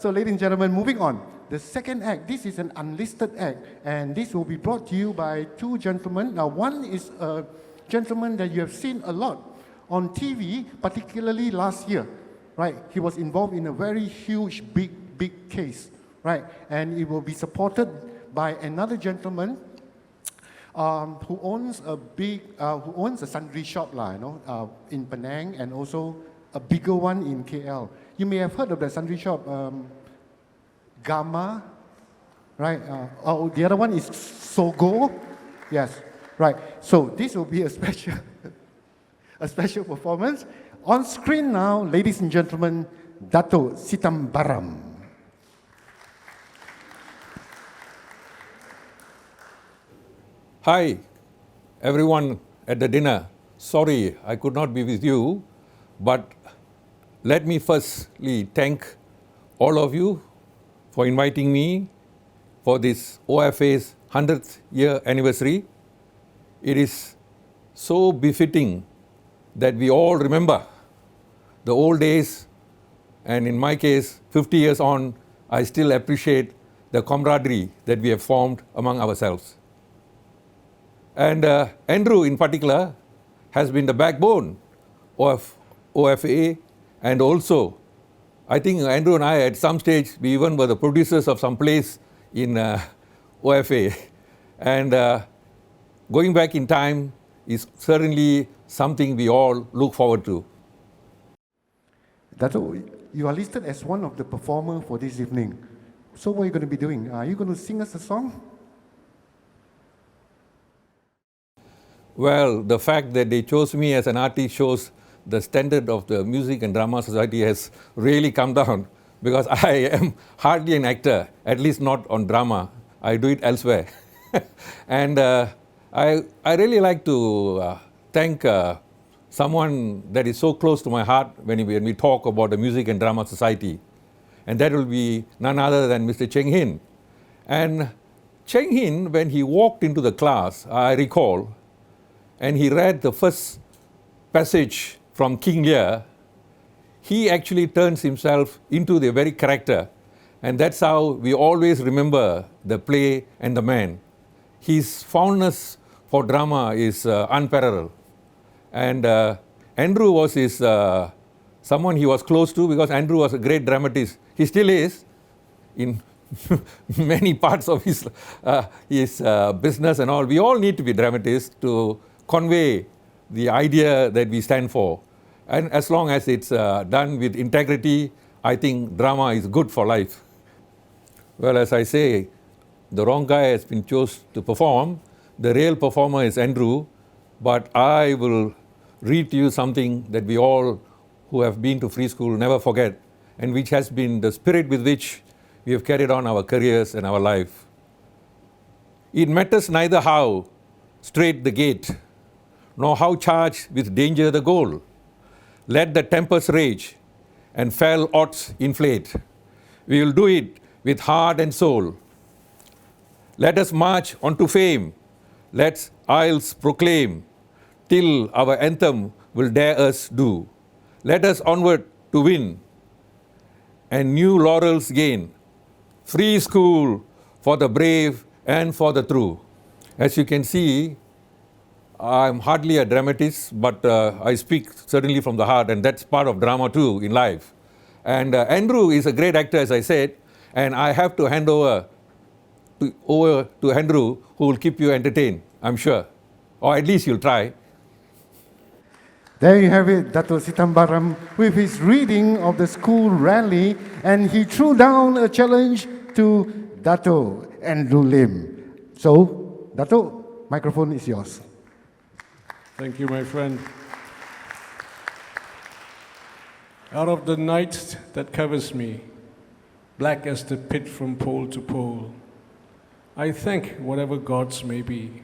So ladies and gentlemen, moving on. The second act, this is an unlisted act, and this will be brought to you by two gentlemen. Now, one is a gentleman that you have seen a lot on TV, particularly last year, right? He was involved in a very huge, big case, right? And it will be supported by another gentleman who owns a sundry shop, in Penang, and also a bigger one in KL. You may have heard of that sundry shop, Gamma, right? The other one is Sogo, yes, right. So this will be a special, a special performance. On screen now, ladies and gentlemen, Dato Sitambaram. Hi, everyone at the dinner. Sorry, I could not be with you, but let me firstly thank all of you for inviting me for this OFA's 100th year anniversary. It is so befitting that we all remember the old days, and in my case, 50 years on, I still appreciate the camaraderie that we have formed among ourselves. And Andrew in particular has been the backbone of OFA, and also I think Andrew and I at some stage we even were the producers of some plays in OFA, and going back in time is certainly something we all look forward to. Dato, you are listed as one of the performers for this evening. So what are you going to be doing? Are you going to sing us a song? Well, the fact that they chose me as an artist shows the standard of the Music and Drama Society has really come down, because I am hardly an actor, at least not on drama. I do it elsewhere. And I really like to thank someone that is so close to my heart when we talk about the Music and Drama Society. And that will be none other than Mr. Cheng Hin. And Cheng Hin, when he walked into the class, I recall, and he read the first passage from King Lear, he actually turns himself into the very character. And that's how we always remember the play and the man. His fondness for drama is unparalleled. And Andrew was someone he was close to, because Andrew was a great dramatist. He still is in many parts of his business and all. We all need to be dramatists to convey the idea that we stand for. And as long as it's done with integrity, I think drama is good for life. Well, as I say, the wrong guy has been chosen to perform. The real performer is Andrew, but I will read to you something that we all who have been to free school never forget, and which has been the spirit with which we have carried on our careers and our life. It matters neither how strait the gate, nor how charged with danger the goal. Let the tempest rage and fell odds inflate. We will do it with heart and soul. Let us march on to fame. Let's aisles proclaim, till our anthem will dare us do. Let us onward to win and new laurels gain. Free school for the brave and for the true. As you can see, I'm hardly a dramatist, but I speak certainly from the heart, and that's part of drama too in life. And Andrew is a great actor, as I said, and I have to hand over to Andrew, who will keep you entertained, I'm sure. Or at least you'll try. There you have it, Dato Sitambaram, with his reading of the school rally, and he threw down a challenge to Dato Andrew Lim. So, Dato, microphone is yours. Thank you, my friend. Out of the night that covers me, black as the pit from pole to pole, I thank whatever gods may be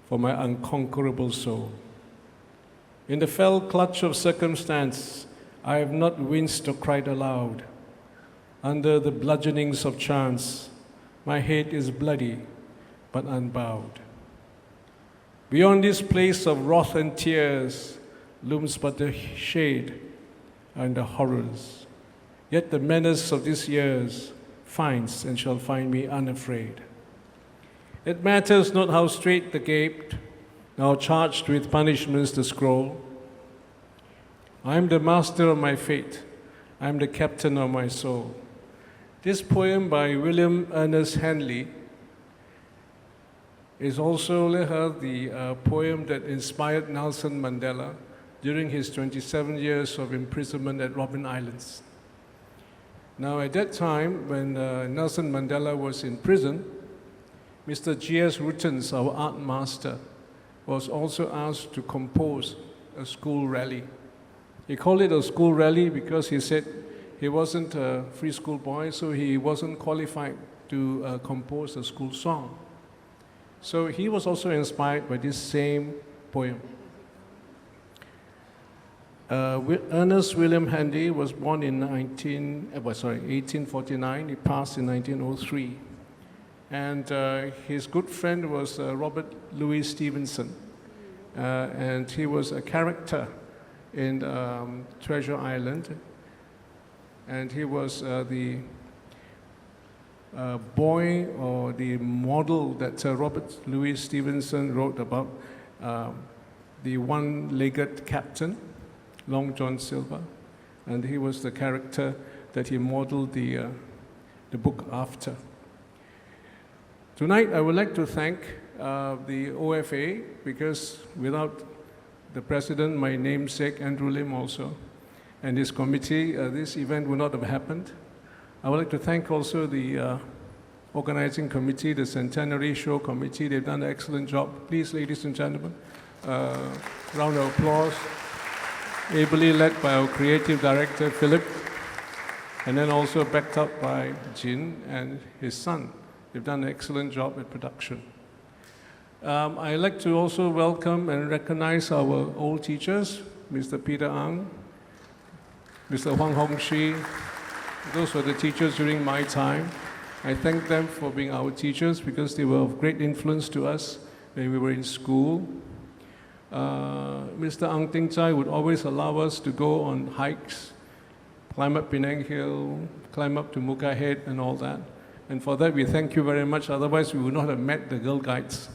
for my unconquerable soul. In the fell clutch of circumstance, I have not winced or cried aloud. Under the bludgeonings of chance, my head is bloody but unbowed. Beyond this place of wrath and tears looms but the shade and the horrors. Yet the menace of these years finds and shall find me unafraid. It matters not how strait the gate, now charged with punishments the scroll. I am the master of my fate. I am the captain of my soul. This poem by William Ernest Henley is also the poem that inspired Nelson Mandela during his 27 years of imprisonment at Robben Islands. Now, at that time, when Nelson Mandela was in prison, Mr. G.S. Rutens, our art master, was also asked to compose a school rally. He called it a school rally because he said he wasn't a free school boy, so he wasn't qualified to compose a school song. So he was also inspired by this same poem. Ernest William Henley was born in 1849. He passed in 1903. And his good friend was Robert Louis Stevenson. And he was a character in Treasure Island. And he was the boy or the model that Robert Louis Stevenson wrote about, the one-legged captain, Long John Silver. And he was the character that he modeled the book after. Tonight, I would like to thank the OFA, because without the president, my namesake, Andrew Lim also, and his committee, this event would not have happened. I would like to thank also the organizing committee, the Centenary Show committee. They've done an excellent job. Please, ladies and gentlemen, round of applause. Ably led by our creative director, Philip, and then also backed up by Jin and his son. They've done an excellent job at production. I'd like to also welcome and recognize our old teachers, Mr. Peter Ang, Mr. Huang Hong Shi. Those were the teachers during my time. I thank them for being our teachers because they were of great influence to us when we were in school. Mr. Ang Ting Chai would always allow us to go on hikes, climb up Penang Hill, climb up to Muka Head and all that. And for that, we thank you very much. Otherwise, we would not have met the Girl Guides.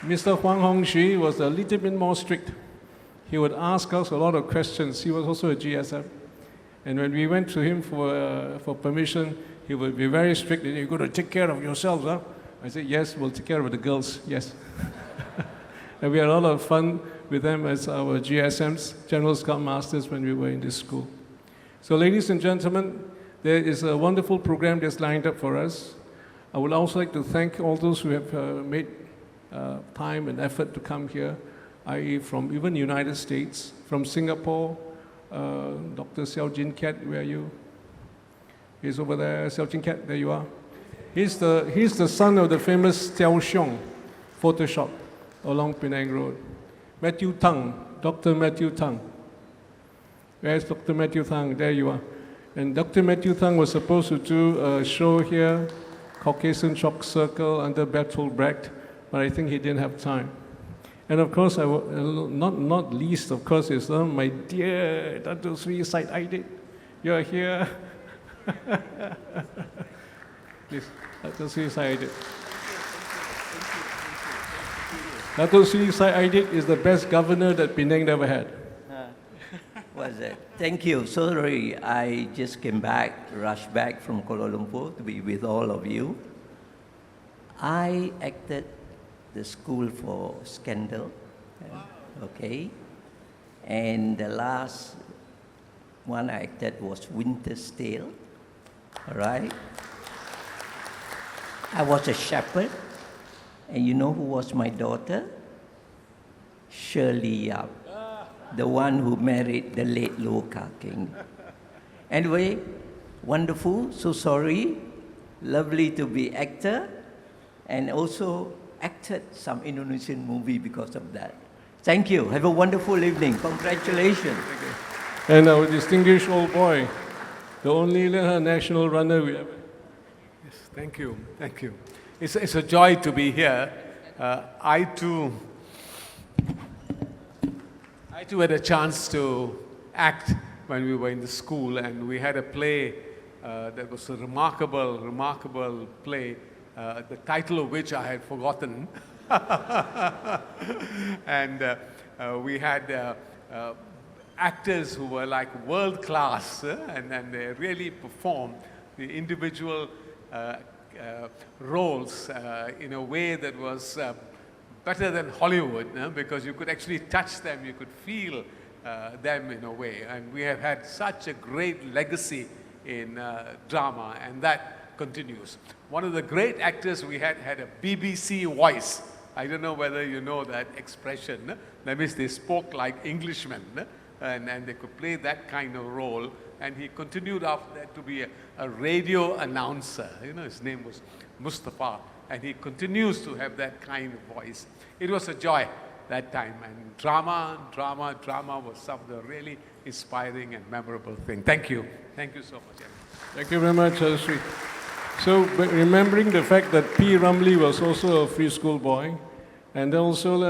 Mr. Huang Hong Shi was a little bit more strict. He would ask us a lot of questions. He was also a GSM. And when we went to him for permission, he would be very strict. You've got to take care of yourselves, huh? I said, yes, we'll take care of the girls, yes. And we had a lot of fun with them as our GSMs, General Scout Masters, when we were in this school. So ladies and gentlemen, there is a wonderful program that's lined up for us. I would also like to thank all those who have made time and effort to come here, i.e. from even the United States, from Singapore, Dr. Xiao Jin Kat, where are you? He's over there, Xiao Jin Kat, there you are. He's the son of the famous Xiao Xiong Photoshop along Penang Road. Matthew Tang, Dr. Matthew Tang. Where's Dr. Matthew Tang? There you are. And Dr. Matthew Tang was supposed to do a show here, Caucasian Chalk Circle under Bertolt Brecht, but I think he didn't have time. And of course, not least, of course, is my dear Dr. Sri Said Aidit. You're here. Please, Dr. Sri Said Aidit. Dr. Sri Said Aidit is the best governor that Penang never had. Was it? Thank you. Sorry, I just came back, rushed back from Kuala Lumpur to be with all of you. I acted the school for Scandal, okay? And the last one I acted was Winter's Tale, all right? I was a shepherd, and you know who was my daughter? Shirley Yap, the one who married the late Loh Ka King. Anyway, wonderful, so sorry, lovely to be actor, and also acted some Indonesian movie because of that. Thank you. Have a wonderful evening. Congratulations. And our distinguished old boy, the only national runner we ever. Yes, thank you. Thank you. It's a joy to be here. I too had a chance to act when we were in the school, and we had a play that was a remarkable play, the title of which I had forgotten. And we had actors who were like world class, and they really performed the individual roles in a way that was better than Hollywood, because you could actually touch them, you could feel them in a way. And we have had such a great legacy in drama, and that continues. One of the great actors we had a BBC voice. I don't know whether you know that expression. That means they spoke like Englishmen, and they could play that kind of role. And he continued after that to be a radio announcer. You know, his name was Mustafa, and he continues to have that kind of voice. It was a joy that time, and drama was some of the really inspiring and memorable thing. Thank you so much. Thank you very much, Sri. So, remembering the fact that P. Ramlee was also a free school boy, and also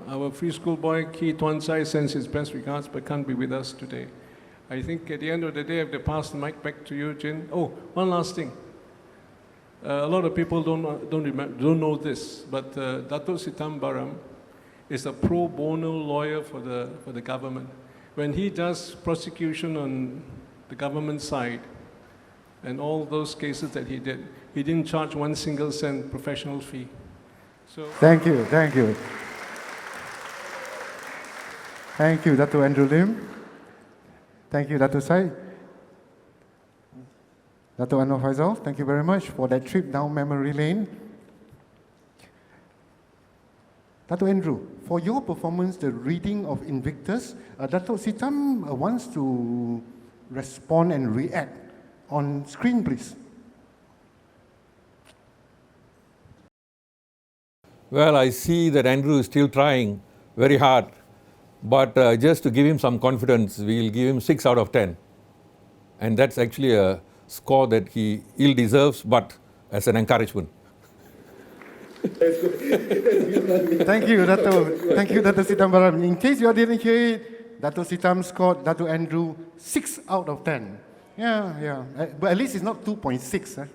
our free school boy, Ki Tuan Sai, sends his best regards but can't be with us today. I think at the end of the day, I have to pass the mic back to you, Jin. Oh, one last thing. A lot of people don't know this, but Dato' Sitam Baram is a pro bono lawyer for the government. When he does prosecution on the government side, and all those cases that he didn't charge 1 single cent professional fee. So Thank you. Thank you, Dato' Andrew Lim. Thank you, Dato' Sai. Dato' Anwar Faisal, thank you very much for that trip down memory lane. Dato' Andrew, for your performance, the reading of Invictus, Dato' Sitam wants to respond and react on screen, please. Well, I see that Andrew is still trying very hard, but just to give him some confidence, we'll give him 6 out of 10. And that's actually a score that he ill deserves, but as an encouragement. Thank you, Dato' Sitam Baram. In case you didn't hear it, Dato' Sitam scored Dato' Andrew 6 out of 10. Yeah. But at least it's not 2.6.